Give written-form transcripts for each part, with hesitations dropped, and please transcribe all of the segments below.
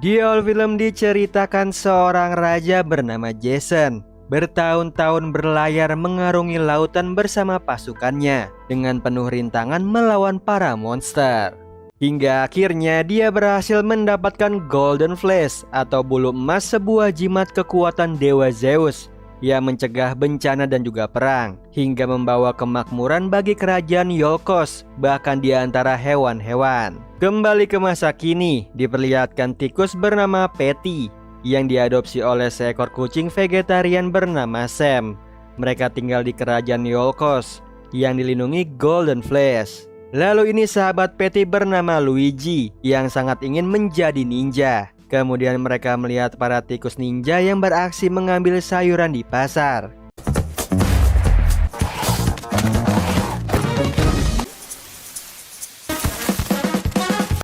Di awal film diceritakan seorang raja bernama Jason bertahun-tahun berlayar mengarungi lautan bersama pasukannya dengan penuh rintangan melawan para monster. Hingga akhirnya dia berhasil mendapatkan Golden Fleece atau bulu emas, sebuah jimat kekuatan Dewa Zeus yang mencegah bencana dan juga perang, hingga membawa kemakmuran bagi kerajaan Iolkos, bahkan di antara hewan-hewan. Kembali ke masa kini, diperlihatkan tikus bernama Patty yang diadopsi oleh seekor kucing vegetarian bernama Sam. Mereka tinggal di kerajaan Iolkos yang dilindungi Golden Fleece. Lalu ini sahabat Patty bernama Luigi yang sangat ingin menjadi ninja. Kemudian mereka melihat para tikus ninja yang beraksi mengambil sayuran di pasar.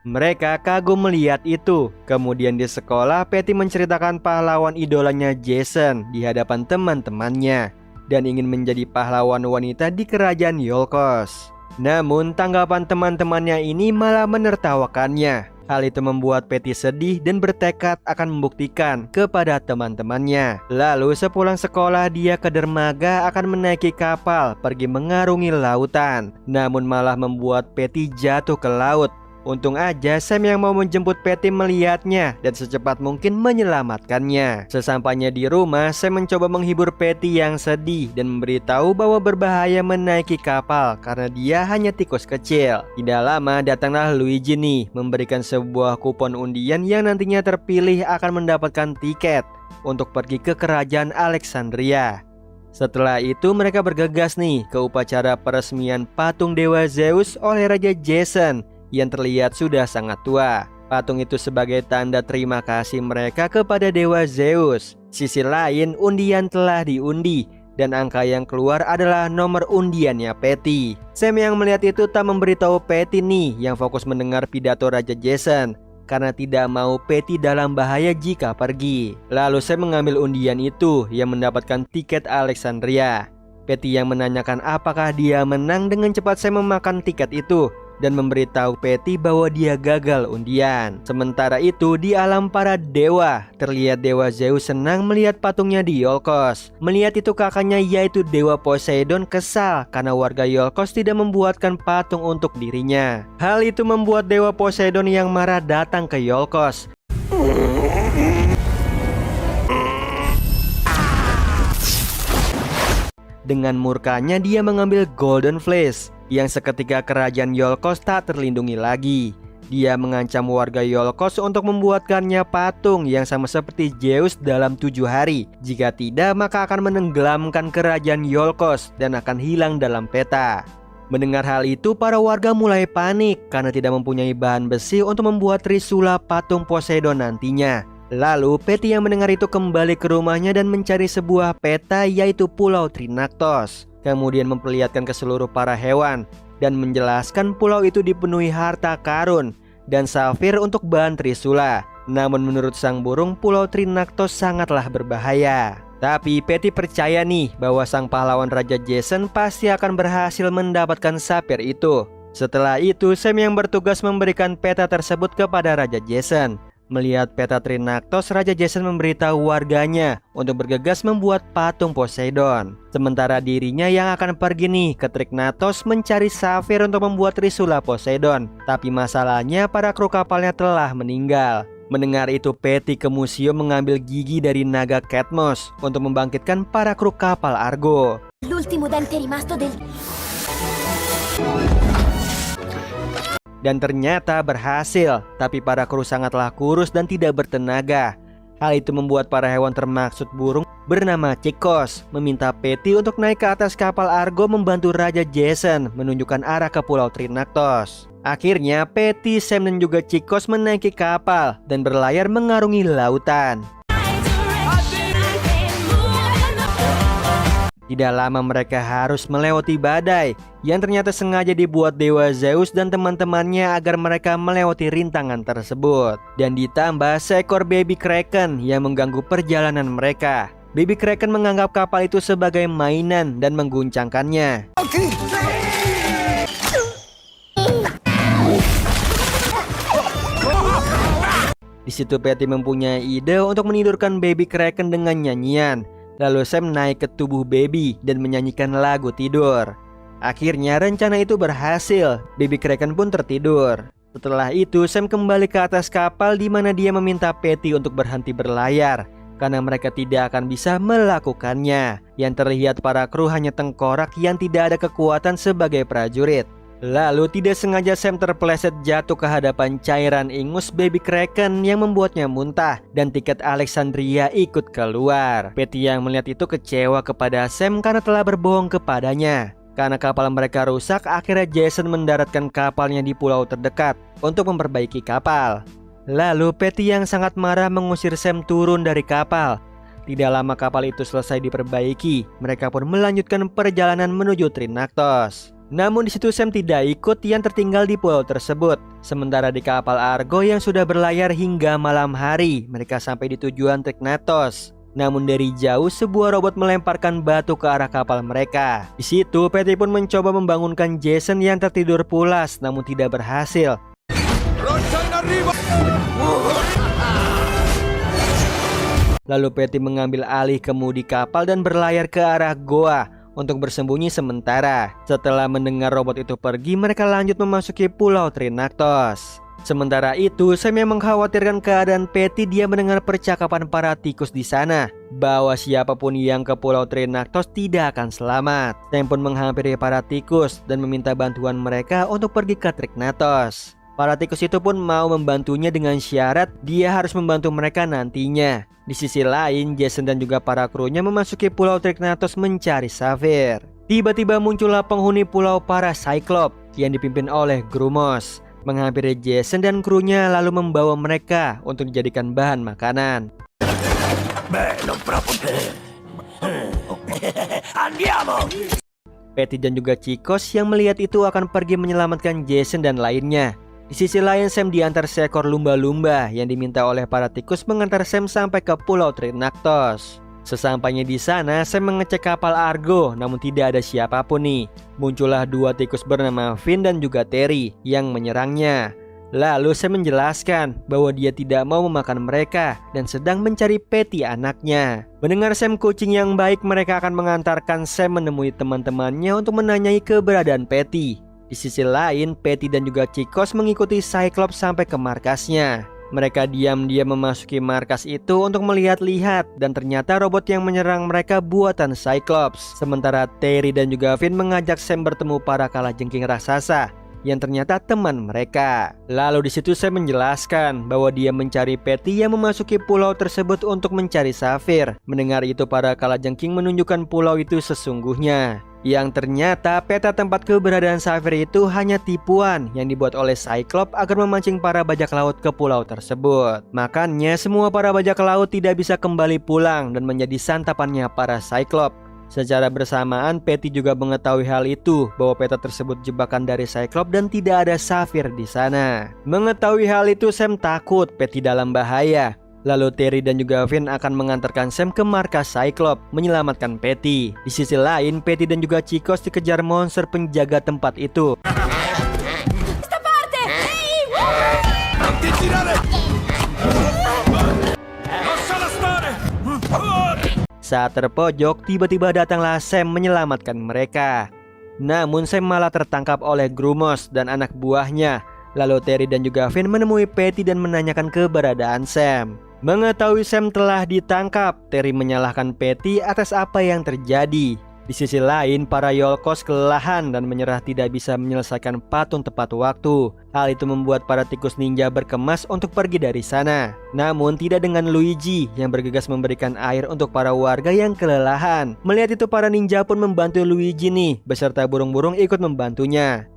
Mereka kagum melihat itu. Kemudian di sekolah, Patty menceritakan pahlawan idolanya Jason di hadapan teman-temannya dan ingin menjadi pahlawan wanita di kerajaan Iolkos. Namun tanggapan teman-temannya ini malah menertawakannya. Hal itu membuat Patty sedih dan bertekad akan membuktikan kepada teman-temannya. Lalu sepulang sekolah dia ke dermaga akan menaiki kapal pergi mengarungi lautan. Namun malah membuat Patty jatuh ke laut. Untung aja Sam yang mau menjemput Patty melihatnya dan secepat mungkin menyelamatkannya. Sesampainya di rumah, Sam mencoba menghibur Patty yang sedih dan memberitahu bahwa berbahaya menaiki kapal karena dia hanya tikus kecil. Tidak lama datanglah Luigi nih, memberikan sebuah kupon undian yang nantinya terpilih akan mendapatkan tiket untuk pergi ke kerajaan Alexandria. Setelah itu mereka bergegas nih ke upacara peresmian patung Dewa Zeus oleh Raja Jason yang terlihat sudah sangat tua. Patung itu sebagai tanda terima kasih mereka kepada Dewa Zeus. Sisi lain, undian telah diundi dan angka yang keluar adalah nomor undiannya Patty. Sam yang melihat itu tak memberitahu Patty nih yang fokus mendengar pidato Raja Jason karena tidak mau Patty dalam bahaya jika pergi. Lalu Sam mengambil undian itu yang mendapatkan tiket Alexandria. Patty yang menanyakan apakah dia menang. Dengan cepat Sam memakan tiket itu dan memberitahu Patty bahwa dia gagal undian. Sementara itu di alam para dewa, terlihat Dewa Zeus senang melihat patungnya di Iolkos. Melihat itu kakaknya yaitu Dewa Poseidon kesal karena warga Iolkos tidak membuatkan patung untuk dirinya. Hal itu membuat Dewa Poseidon yang marah datang ke Iolkos. Dengan murkanya dia mengambil Golden Fleece yang seketika kerajaan Iolkos tak terlindungi lagi. Dia mengancam warga Iolkos untuk membuatkannya patung yang sama seperti Zeus dalam 7 hari. Jika tidak maka akan menenggelamkan kerajaan Iolkos dan akan hilang dalam peta. Mendengar hal itu para warga mulai panik karena tidak mempunyai bahan besi untuk membuat trisula patung Poseidon nantinya. Lalu Patty yang mendengar itu kembali ke rumahnya dan mencari sebuah peta yaitu Pulau Trinaktos. Kemudian memperlihatkan ke seluruh para hewan dan menjelaskan pulau itu dipenuhi harta karun dan safir untuk bahan trisula. Namun menurut sang burung, Pulau Trinaktos sangatlah berbahaya. Tapi Patty percaya nih bahwa sang pahlawan Raja Jason pasti akan berhasil mendapatkan safir itu. Setelah itu Sam yang bertugas memberikan peta tersebut kepada Raja Jason. Melihat peta Trinaktos, Raja Jason memberitahu warganya untuk bergegas membuat patung Poseidon. Sementara dirinya yang akan pergi nih ke Trinaktos mencari safir untuk membuat trisula Poseidon. Tapi masalahnya para kru kapalnya telah meninggal. Mendengar itu Patty ke museum mengambil gigi dari naga Katmos untuk membangkitkan para kru kapal Argo. L'ultimo dente rimasto del... Dan ternyata berhasil, tapi para kru sangatlah kurus dan tidak bertenaga. Hal itu membuat para hewan termaksud burung bernama Chikos meminta Patty untuk naik ke atas kapal Argo membantu Raja Jason menunjukkan arah ke Pulau Trinaktos. Akhirnya Patty, Sam dan juga Chikos menaiki kapal dan berlayar mengarungi lautan. Tidak lama mereka harus melewati badai yang ternyata sengaja dibuat Dewa Zeus dan teman-temannya agar mereka melewati rintangan tersebut. Dan ditambah seekor baby kraken yang mengganggu perjalanan mereka. Baby kraken menganggap kapal itu sebagai mainan dan mengguncangkannya. Di Di situ Patty mempunyai ide untuk menidurkan Baby Kraken dengan nyanyian. Lalu Sam naik ke tubuh Baby dan menyanyikan lagu tidur. Akhirnya rencana itu berhasil. Baby Kraken pun tertidur. Setelah itu Sam kembali ke atas kapal di mana dia meminta Patty untuk berhenti berlayar karena mereka tidak akan bisa melakukannya. Yang terlihat para kru hanya tengkorak yang tidak ada kekuatan sebagai prajurit. Lalu tidak sengaja Sam terpeleset jatuh ke hadapan cairan ingus Baby Kraken yang membuatnya muntah dan tiket Alexandria ikut keluar. Patty yang melihat itu kecewa kepada Sam karena telah berbohong kepadanya. Karena kapal mereka rusak, akhirnya Jason mendaratkan kapalnya di pulau terdekat untuk memperbaiki kapal. Lalu Patty yang sangat marah mengusir Sam turun dari kapal. Tidak lama kapal itu selesai diperbaiki, mereka pun melanjutkan perjalanan menuju Trinaktos. Namun di situ Sam tidak ikut yang tertinggal di pulau tersebut. Sementara di kapal Argo yang sudah berlayar hingga malam hari, mereka sampai di tujuan Trinaktos. Namun dari jauh sebuah robot melemparkan batu ke arah kapal mereka. Di situ Patty pun mencoba membangunkan Jason yang tertidur pulas namun tidak berhasil. Lalu Patty mengambil alih kemudi kapal dan berlayar ke arah goa untuk bersembunyi sementara. Setelah mendengar robot itu pergi, mereka lanjut memasuki pulau Trinaktos. Sementara itu, Sam yang mengkhawatirkan keadaan Patty, dia mendengar percakapan para tikus di sana bahwa siapapun yang ke pulau Trinaktos tidak akan selamat. Sam pun menghampiri para tikus dan meminta bantuan mereka untuk pergi ke Trinaktos. Para tikus itu pun mau membantunya dengan syarat dia harus membantu mereka nantinya. Di sisi lain, Jason dan juga para krunya memasuki pulau Trinaktos mencari Saphir. Tiba-tiba muncullah penghuni pulau para Cyclops yang dipimpin oleh Grumos, menghampiri Jason dan krunya lalu membawa mereka untuk dijadikan bahan makanan. Patty dan juga Chicos yang melihat itu akan pergi menyelamatkan Jason dan lainnya. Di sisi lain, Sam diantar seekor lumba-lumba yang diminta oleh para tikus mengantar Sam sampai ke pulau Trinaktos. Sesampainya di sana, Sam mengecek kapal Argo, namun tidak ada siapapun nih. Muncullah dua tikus bernama Finn dan juga Terry yang menyerangnya. Lalu Sam menjelaskan bahwa dia tidak mau memakan mereka dan sedang mencari Patty anaknya. Mendengar Sam kucing yang baik, mereka akan mengantarkan Sam menemui teman-temannya untuk menanyai keberadaan Patty. Di sisi lain, Patty dan juga Chicos mengikuti Cyclops sampai ke markasnya. Mereka diam-diam memasuki markas itu untuk melihat-lihat dan ternyata robot yang menyerang mereka buatan Cyclops. Sementara Terry dan juga Finn mengajak Sam bertemu para kalajengking raksasa yang ternyata teman mereka. Lalu di situ Sam menjelaskan bahwa dia mencari Patty yang memasuki pulau tersebut untuk mencari Saphir. Mendengar itu para kalajengking menunjukkan pulau itu sesungguhnya. Yang ternyata peta tempat keberadaan Saphir itu hanya tipuan yang dibuat oleh Cyclops agar memancing para bajak laut ke pulau tersebut. Makanya semua para bajak laut tidak bisa kembali pulang dan menjadi santapannya para Cyclops. Secara bersamaan, Patty juga mengetahui hal itu, bahwa peta tersebut jebakan dari Cyclops dan tidak ada Saphir di sana. Mengetahui hal itu, Sam takut Patty dalam bahaya. Lalu Terry dan juga Finn akan mengantarkan Sam ke markas Cyclops menyelamatkan Patty. Di sisi lain, Patty dan juga Chicos dikejar monster penjaga tempat itu. Saat terpojok, tiba-tiba datanglah Sam menyelamatkan mereka. Namun Sam malah tertangkap oleh Grumos dan anak buahnya. Lalu Terry dan juga Finn menemui Patty dan menanyakan keberadaan Sam. Mengetahui Sam telah ditangkap, Terry menyalahkan Patty atas apa yang terjadi. Di sisi lain, para Yolkos kelelahan dan menyerah tidak bisa menyelesaikan patung tepat waktu. Hal itu membuat para tikus ninja berkemas untuk pergi dari sana. Namun tidak dengan Luigi yang bergegas memberikan air untuk para warga yang kelelahan. Melihat itu para ninja pun membantu Luigi nih, beserta burung-burung ikut membantunya.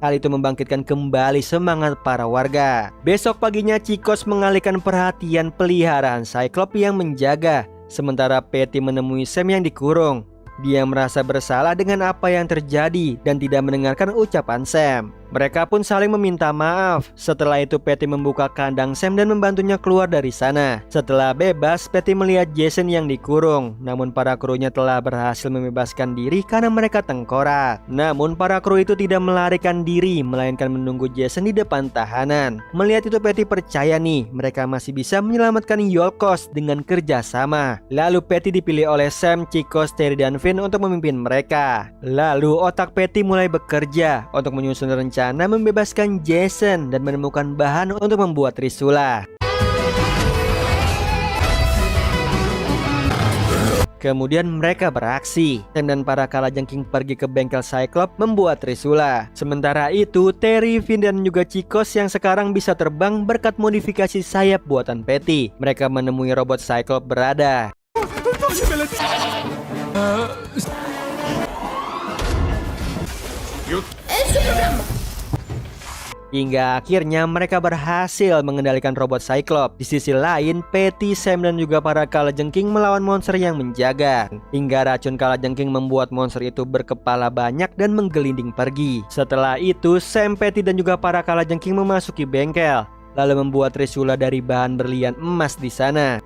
Hal itu membangkitkan kembali semangat para warga. Besok paginya Chicos mengalihkan perhatian peliharaan Cyclops yang menjaga. Sementara Patty menemui Sam yang dikurung. Dia merasa bersalah dengan apa yang terjadi dan tidak mendengarkan ucapan Sam. Mereka pun saling meminta maaf. Setelah itu Patty membuka kandang Sam dan membantunya keluar dari sana. Setelah bebas, Patty melihat Jason yang dikurung. Namun para krunya telah berhasil membebaskan diri karena mereka tengkorak. Namun para kru itu tidak melarikan diri, melainkan menunggu Jason di depan tahanan. Melihat itu Patty percaya nih, mereka masih bisa menyelamatkan Yolkos dengan kerjasama. Lalu Patty dipilih oleh Sam, Chicos, Terry, dan Finn untuk memimpin mereka. Lalu otak Patty mulai bekerja untuk menyusun rencana membebaskan Jason dan menemukan bahan untuk membuat Trisula. Kemudian mereka beraksi. Sam dan para kalajengking pergi ke bengkel Cyclops membuat Trisula. Sementara itu Terry, Finn, dan juga Chicos yang sekarang bisa terbang berkat modifikasi sayap buatan Patty. Mereka menemui robot Cyclops berada. Hingga akhirnya mereka berhasil mengendalikan robot Cyclops. Di sisi lain, Patty, Sam, dan juga para kalajengking melawan monster yang menjaga. Hingga racun kalajengking membuat monster itu berkepala banyak dan menggelinding pergi. Setelah itu, Sam, Patty, dan juga para kalajengking memasuki bengkel, lalu membuat Trisula dari bahan berlian emas di sana.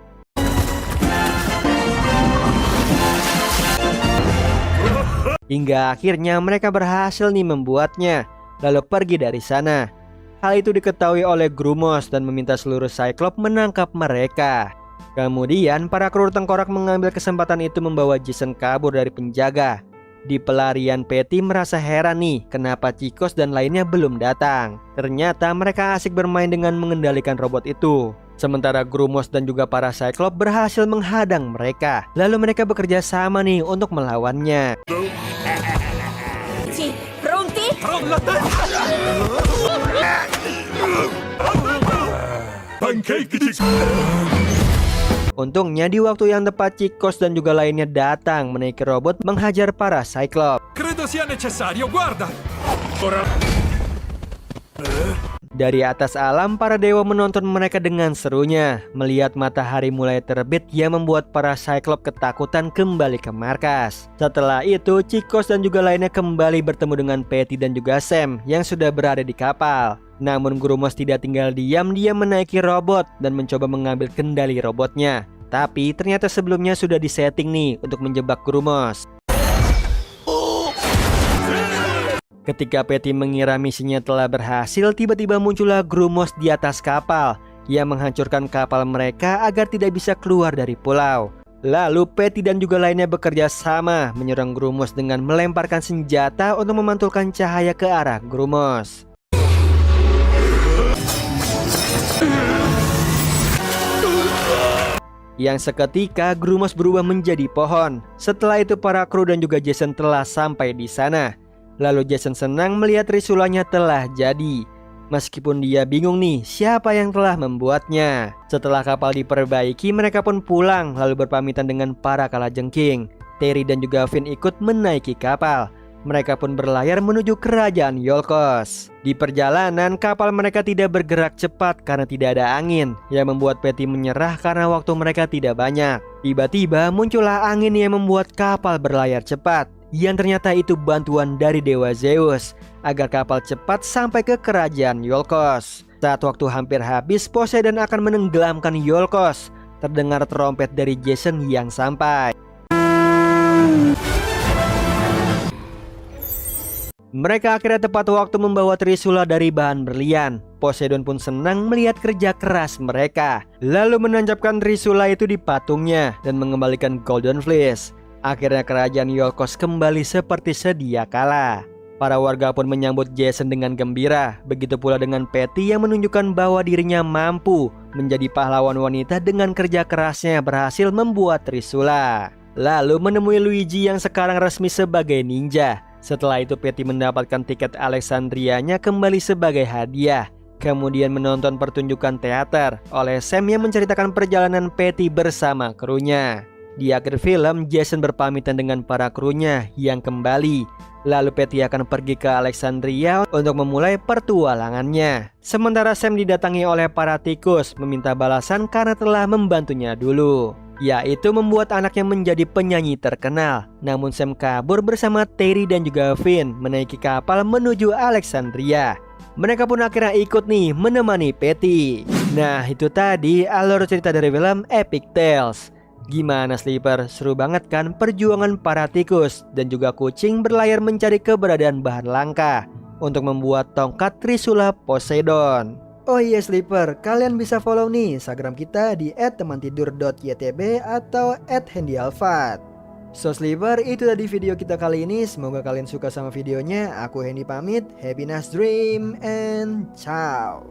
Hingga akhirnya mereka berhasil nih membuatnya, lalu pergi dari sana. Hal itu diketahui oleh Grumos dan meminta seluruh Cyclops menangkap mereka. Kemudian para kru tengkorak mengambil kesempatan itu membawa Jason kabur dari penjaga. Di pelarian Patty merasa heran nih kenapa Chicos dan lainnya belum datang. Ternyata mereka asik bermain dengan mengendalikan robot itu. Sementara Grumos dan juga para Cyclops berhasil menghadang mereka. Lalu mereka bekerja sama nih untuk melawannya. Pronti? Untungnya di waktu yang tepat Chicos dan juga lainnya datang menaiki robot menghajar para Cyclops. Credo sia necessario, guarda! Dari atas alam, para dewa menonton mereka dengan serunya. Melihat matahari mulai terbit yang membuat para Cyclops ketakutan kembali ke markas. Setelah itu, Chicos dan juga lainnya kembali bertemu dengan Patty dan juga Sam yang sudah berada di kapal. Namun Grumos tidak tinggal diam, dia menaiki robot dan mencoba mengambil kendali robotnya. Tapi ternyata sebelumnya sudah disetting nih untuk menjebak Grumos. Ketika Patty mengira misinya telah berhasil, tiba-tiba muncullah Grumos di atas kapal yang menghancurkan kapal mereka agar tidak bisa keluar dari pulau. Lalu Patty dan juga lainnya bekerja sama menyerang Grumos dengan melemparkan senjata untuk memantulkan cahaya ke arah Grumos. Yang seketika Grumos berubah menjadi pohon. Setelah itu para kru dan juga Jason telah sampai di sana. Lalu Jason senang melihat Trisulanya telah jadi. Meskipun dia bingung nih siapa yang telah membuatnya. Setelah kapal diperbaiki, mereka pun pulang lalu berpamitan dengan para kalajengking. Terry dan juga Finn ikut menaiki kapal. Mereka pun berlayar menuju kerajaan Yolkos. Di perjalanan, kapal mereka tidak bergerak cepat karena tidak ada angin, yang membuat Patty menyerah karena waktu mereka tidak banyak. Tiba-tiba muncullah angin yang membuat kapal berlayar cepat, yang ternyata itu bantuan dari Dewa Zeus agar kapal cepat sampai ke kerajaan Yolkos. Saat waktu hampir habis, Poseidon akan menenggelamkan Yolkos. Terdengar trompet dari Jason yang sampai. Mereka akhirnya tepat waktu membawa Trisula dari bahan berlian. Poseidon pun senang melihat kerja keras mereka, lalu menancapkan Trisula itu di patungnya dan mengembalikan Golden Fleece. Akhirnya kerajaan Yolkos kembali seperti sedia kala. Para warga pun menyambut Jason dengan gembira. Begitu pula dengan Patty yang menunjukkan bahwa dirinya mampu menjadi pahlawan wanita dengan kerja kerasnya berhasil membuat Trisula. Lalu menemui Luigi yang sekarang resmi sebagai ninja. Setelah itu Patty mendapatkan tiket Alexandrianya kembali sebagai hadiah. Kemudian menonton pertunjukan teater oleh Sam yang menceritakan perjalanan Patty bersama krunya. Di akhir film, Jason berpamitan dengan para krunya yang kembali. Lalu Patty akan pergi ke Alexandria untuk memulai pertualangannya. Sementara Sam didatangi oleh para tikus meminta balasan karena telah membantunya dulu, yaitu membuat anaknya menjadi penyanyi terkenal. Namun Sam kabur bersama Terry dan juga Finn menaiki kapal menuju Alexandria. Mereka pun akhirnya ikut nih menemani Patty. Nah, itu tadi alur cerita dari film Epic Tales. Gimana Sleeper? Seru banget kan perjuangan para tikus dan juga kucing berlayar mencari keberadaan bahan langka untuk membuat tongkat Trisula Poseidon. Oh iya Sleeper, kalian bisa follow nih Instagram kita di @temantidur.ytb atau @handyalfat. So Sleeper, itu tadi video kita kali ini. Semoga kalian suka sama videonya. Aku Hendy pamit. Happy nice dream and ciao.